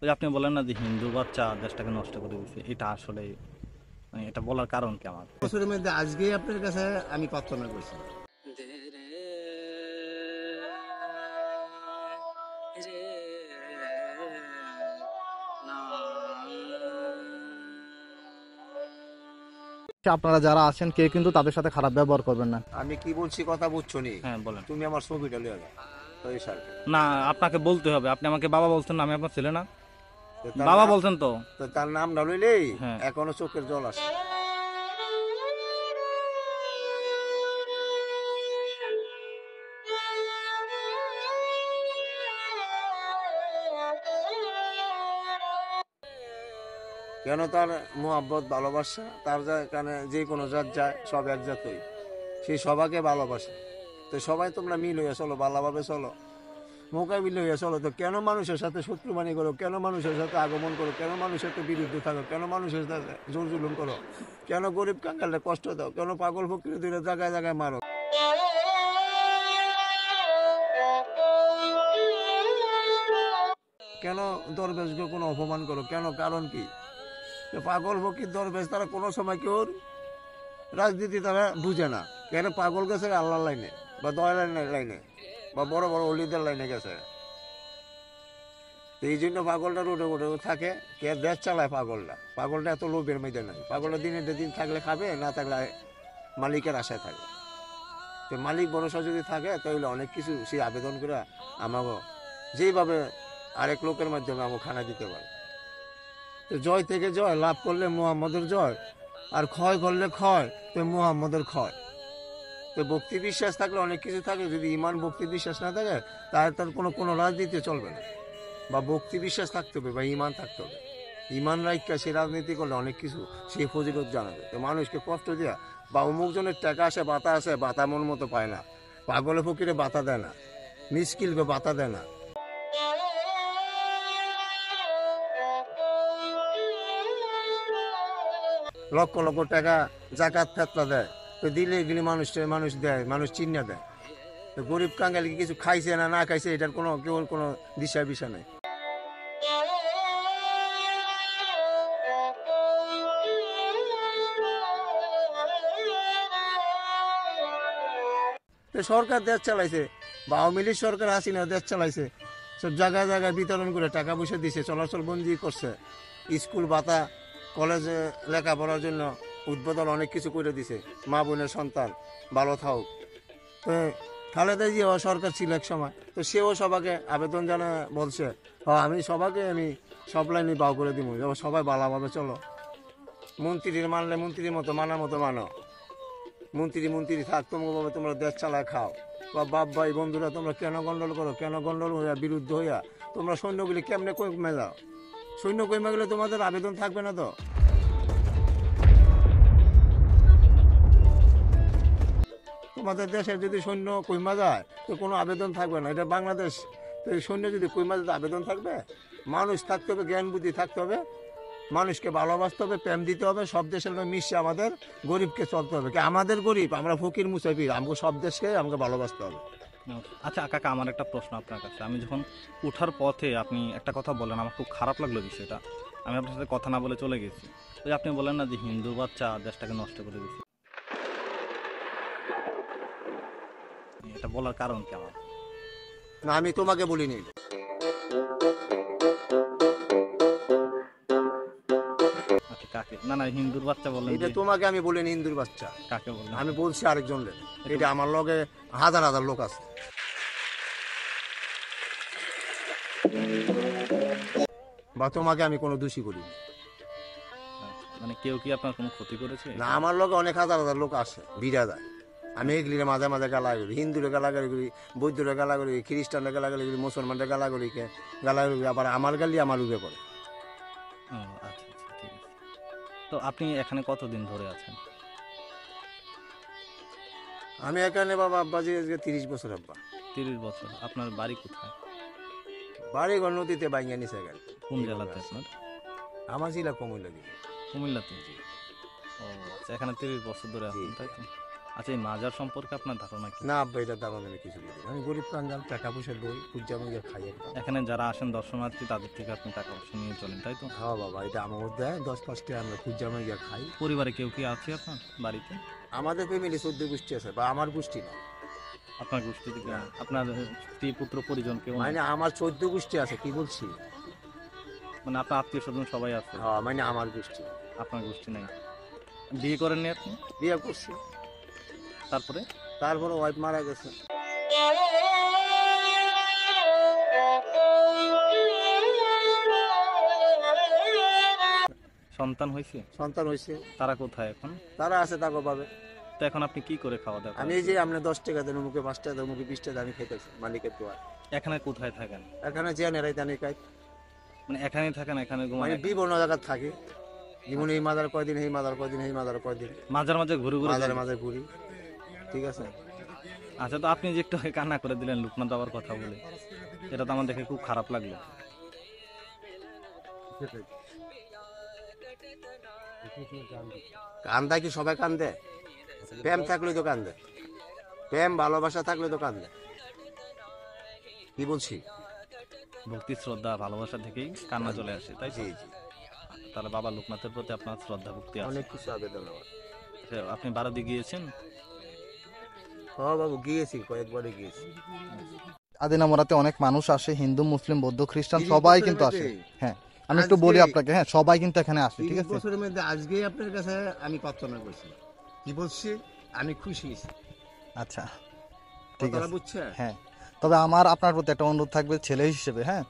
ওই আপনি বলেন না যে হিন্দু বাচ্চা দেশটাকে নষ্ট করে দিচ্ছে, এটা আসলে মানে এটা বলার কারণ কি আমার? বছরের মধ্যে আজকেই আপনার কাছে আমি প্রার্থনা করছি। আপনারা যারা আছেন কেউ কিন্তু তাদের সাথে খারাপ ব্যবহার করবেন না। আমি কি বলছি কথা বুঝছো নি? হ্যাঁ বলেন। তুমি আমার ছবিটা লিয়ে যাও তো এই সার। না, আপনাকে বলতে হবে। আপনি আমাকে বাবা বলছেন না, আমি আপনার ছেলে না? তো তার বাবা নাম, বলছেন তো। তো তার নাম না লইলেই হ্যাঁ। এখনো চোখের জল আসে। কেন? তার মোহাব্বত ভালোবাসা, তার কানে যে কোনো জাত যায় সব এক জাতই, সেই সবাকে ভালোবাসে। তো সবাই তোমরা মিল হইয়া চলো, ভালোভাবে চলো, মোকাবিল হইয়া চলো। তো কেন মানুষের সাথে শত্রুবাণী করো? কেন মানুষের সাথে আগমন করো? কেন মানুষের সাথে বিরুদ্ধে থাকো? কেন মানুষের সাথে জোর জুলুম করো? কেন গরিব কাঙ্গালে কষ্ট দাও? কেন পাগল ফকির দুইটা জায়গায় জায়গায় মারো? কেন দরবেশকে কোনো অপমান করো? কেন? কারণ কি? তো পাগল ফকির দরবেশ তারা কোনো সময় কেউ রাজনীতি তারা বুঝে না। কেন? পাগল গেছে আল্লাহর লাইনে বা দয়ালের লাইনে বা বড় বড় অলিদের লাইনে গেছে। তো এই জন্য পাগলটা রোডে রোডে থাকে। কে দেশ চালায়? পাগলটা। পাগলটা এত লোভের মধ্যে নাই। পাগলটা দিনের দিন থাকলে খাবে, না থাকলে মালিকের আশায় থাকে। তো মালিক ভরসা যদি থাকে তাহলে অনেক কিছু সে আবেদন করে আমাকে যেইভাবে আরেক লোকের মাধ্যমে আমাকে খানা দিতে পারে। তো জয় থেকে জয়, লাভ করলে মুহাম্মদের জয়, আর ক্ষয় করলে ক্ষয় তো মুহাম্মদের ক্ষয়। তো ভক্তি বিশ্বাস থাকলে অনেক কিছু থাকে। যদি ইমান ভক্তি বিশ্বাস না থাকে তাহলে তার কোনো কোনো রাজনীতি চলবে না। বা ভক্তি বিশ্বাস থাকতে হবে বা ইমান থাকতে হবে। ইমান রাইখা সে রাজনীতি করলে অনেক কিছু সে ফজিলত জানাবে। তো মানুষকে কষ্ট দেওয়া বা অমুক জনের টাকা আসে, বাতা আসে, বাতা মন মতো পায় না। পাগলে ফকিরে বাতা দেয় না, মিসকিলকে বাতা দেয় না। লক্ষ লক্ষ টাকা জাকাত ফেতরা দেয়। তো দিলে এগুলি মানুষ দেয়, মানুষ চিহ্না দেয়। তো গরিব কাঙ্গালি কিছু খাইছে না না খাইছে এটার কোনো কেউ কোনো দিশা বিষয় নেই। তো সরকার দেশ চালাইছে, বা আওয়ামী লীগ সরকার হাসিনা দেশ চালাইছে। সব জায়গায় জায়গায় বিতরণ করে টাকা পয়সা দিছে, চলাচল বন্দি করছে। স্কুল ভাতা, কলেজে লেখাপড়ার জন্য উদ্বোধন অনেক কিছু করে দিছে। মা বোনের সন্তান ভালো থাক। তো খালেদা জিয়া সরকার ছিল এক সময়, তো সেও সবাইকে আবেদন জানায় বলছে, আমি সবাইকে আমি সব লাইনে বাউ করে দিব, সবাই ভালোভাবে চলো। মন্ত্রীর মানলে মন্ত্রীর মতো মানার মতো মানো। মন্ত্রী থাক, তোমাকে তোমরা দেশ চালায় খাও। বা বাপ ভাই বন্ধুরা তোমরা কেন গন্ডল করো? কেন গন্ডল হইয়া বিরুদ্ধ হইয়া তোমরা সৈন্যগুলি কেমনে কমে যাও? সৈন্য কমে গেলে তোমাদের আবেদন থাকবে না। তো তোমাদের দেশে যদি সৈন্য কইমা যায় তো কোনো আবেদন থাকবে না। এটা বাংলাদেশ। তো এই সৈন্য যদি কইমা যায় আবেদন থাকবে? মানুষ থাকতে হবে, জ্ঞান বুদ্ধি থাকতে হবে, মানুষকে ভালোবাসতে হবে, প্রেম দিতে হবে। সব দেশের লোক মিশে আমাদের গরিবকে চলতে হবে। কি আমাদের গরিব? আমরা ফকির মুসাফির, আমাকে সব দেশকে আমাকে ভালোবাসতে হবে। আচ্ছা কাকা, আমার একটা প্রশ্ন আপনার কাছে। আমি যখন উঠার পথে আপনি একটা কথা বলেন, আমার খুব খারাপ লাগলো বিষয়টা। আমি আপনার সাথে কথা না বলে চলে গেছি। ওই আপনি বলেন না যে হিন্দু বাচ্চা দেশটাকে নষ্ট করে দিচ্ছে, এটা বলার কারণ কি আমার? না, আমি তোমাকে বলিনি। আচ্ছা কাকে? না না, হিন্দুর বাচ্চা বললেন এটা যে। তোমাকে আমি বলিনি হিন্দুর বাচ্চা। কাকে বললেন? আমি বলছি আরেকজন লোক। এটা আমার লগে হাজার হাজার লোক আছে। বা তোমাকে আমি কোনো দোষী করিনি। আচ্ছা, মানে কেউ কি আপনার কোনো ক্ষতি করেছে? না, আমার লগে অনেক হাজার হাজার লোক আছে, ভিড়া যায়। আমি এগুলির মাঝে মাঝে গালাগালি করি, হিন্দুরে গালাগালি করি, বৌদ্ধরে গালাগালি করি, খ্রিস্টানরে গালাগালি করি, মুসলমানরে গালাগালি গালাগালি করি। আবার আমার গালি আমার উবে পড়ে। ও আচ্ছা আচ্ছা, ঠিক আছে। তো আপনি এখানে কতদিন ধরে আছেন? আমি এখানে বাবা আব্বাজি আজকে 30 বছর আব্বা। 30 বছর। আপনার বাড়ি কোথায়? বাড়ি ঘর নদীতে বাইঙ্গা নিছে গেল। কোন জেলাতে আপনার? আমার ছিল কমই লাগে। কুমিল্লাতে? ও আচ্ছা, এখানে 30 বছর ধরে জি। আছেন তাই তো? আচ্ছা, এই মাজার সম্পর্কে আপনার ধারণা কি? না আব্বা এটা দাম আমি কিছু বুঝি না। আমি গরিব প্রাঙ্গাল, টাকা পয়সা লই, পূজা মুজা খাই একটা। এখানে যারা আসেন দর্শনার্থী তাদের থেকে আপনি টাকা পয়সা নিয়ে চলেন, তাই তো? হ্যাঁ বাবা, এটা আমার মধ্যে 10-5 টাকা আমরা পূজা মুজা খাই। পরিবারে কেউ কি আছে আপনার বাড়িতে? আমাদের ফ্যামিলি 14 গোষ্ঠী আছে, বা আমার গোষ্ঠী না, আপনার গোষ্ঠী থেকে আপনার স্ত্রী পুত্র পরিজন কেউ নেই? মানে আমার 14 গোষ্ঠী আছে, কি বলছি? মানে আপনার আত্মীয় স্বজন সবাই আছে, হ্যাঁ মানে আমার গোষ্ঠী। আপনার গোষ্ঠী নাই? বিয়ে করেননি আপনি? বিয়ে করছি, তারপরে? তারপরে ওয়াইফ মারা গেছে। সন্তান হয়েছে? সন্তান হয়েছে, তারা কোথায় এখন? তারা আছে তাকে পাবে। তো এখন আপনি কি করে খাওয়া দাওয়া আমি করেন? এই যে আপনি 10 টাকা দেন, মুখে 5 টাকা দেন, মুখে 20 টাকা আমি খেতেছি মালিকের দোয়া। এখানে কোথায় থাকেন? এখানে যে নেরাই জানি কাজ, মানে এখানেই থাকেন, এখানে ঘুমান? মানে বিভিন্ন জায়গায় থাকি, যেমন এই মাদার কয়দিন, এই মাদার কয়দিন, এই মাদার কয়দিন, মাঝার মাঝে ঘুরে ঘুরে মাঝে যান? মাঝে ঘুরি। ঠিক আছে, আচ্ছা, তো আপনি যে একটু আগে কান্না করে দিলেন লোকনাথ বাবার কথা বলে, এটা তো আমার দেখে খুব খারাপ লাগলো। কান্দা কি সবাই কান্দে? প্রেম থাকলে তো কান্দে, প্রেম ভালোবাসা থাকলে তো কান্দে। কি বলছি? ভক্তি শ্রদ্ধা ভালোবাসা থেকেই কান্না চলে আসে, তাই তো? জি জি, তাহলে বাবা লোকনাথের প্রতি আপনার শ্রদ্ধা ভক্তি আছে। অনেক কিছু আবেদন আমার। আচ্ছা, আপনি বারাদি গিয়েছেন? হ্যাঁ বাবু, গিয়েছি, কয়েকবারই গিয়েছি। আদিনামরাতে অনেক মানুষ আসে, হিন্দু মুসলিম বৌদ্ধ খ্রিস্টান সবাই কিন্তু আসে। হ্যাঁ, আমি একটু বলি আজকে- আপনাকে, হ্যাঁ সবাই কিন্তু এখানে আসে, ঠিক 30 আছে? বছরের মধ্যে আজকেই আপনার কাছে আমি প্রার্থনা করছি। কি বলছি? আমি খুশি হয়েছি। আচ্ছা, ঠিক কথাটা আছে। বুঝছেন? হ্যাঁ, তবে আমার আপনার প্রতি একটা অনুরোধ থাকবে ছেলে হিসেবে, হ্যাঁ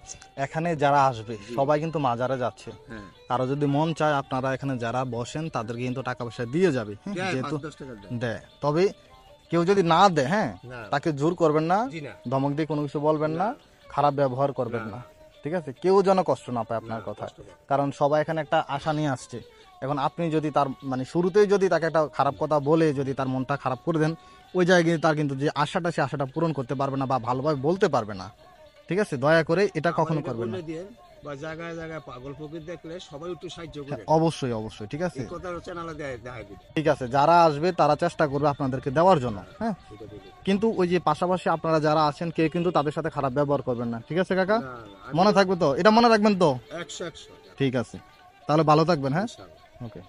এখানে যারা আসবে সবাই কিন্তু মাজারে যাচ্ছে। হ্যাঁ, কারো যদি মন চায় আপনারা এখানে যারা বসেন তাদেরকে কিন্তু টাকা পয়সা দিয়ে যাবে, হ্যাঁ, দেয়, যেহেতু 5-10 টাকা দেয়। দেয়। তবে কেউ যদি না দেয়, হ্যাঁ না, তাকে জোর করবেন না, জি না। ধমক দিয়ে কোনো কিছু বলবেন না, খারাপ ব্যবহার করবেন না, ঠিক আছে? কেউ যেন কষ্ট না পায় আপনার কথা, কারণ সবাই এখানে একটা আশা নিয়ে আসছে। এখন আপনি যদি তার মানে শুরুতেই যদি তাকে একটা খারাপ কথা বলে যদি তার মনটা খারাপ করে দেন, ওই জায়গায় তার কিন্তু যে আশাটা সে আশাটা পূরণ করতে পারবে না বা ভালোভাবে বলতে পারবে না, ঠিক আছে? দয়া করে এটা কখনো আমার করবেন না। বলে দিয়েন, বা জায়গায় জায়গায় পাগল ফকির দেখলে সবাই একটু সাহায্য হ্যাঁ, করে। অবশ্যই অবশ্যই, ঠিক আছে, এই কথা চ্যানেলে দেখা দিবে। ঠিক আছে। যারা আসবে তারা চেষ্টা করবে আপনাদেরকে দেওয়ার জন্য, হ্যাঁ, এটা বলে দিন। কিন্তু ওই যে পাশাপাশি আপনারা যারা আছেন কেউ কিন্তু তাদের সাথে খারাপ ব্যবহার করবেন না, ঠিক আছে কাকা? না, না, আমি মনে থাকবে তো, এটা মনে রাখবেন তো? 100 ঠিক আছে, তাহলে ভালো থাকবেন, হ্যাঁ, ইনশাআল্লাহ। ওকে।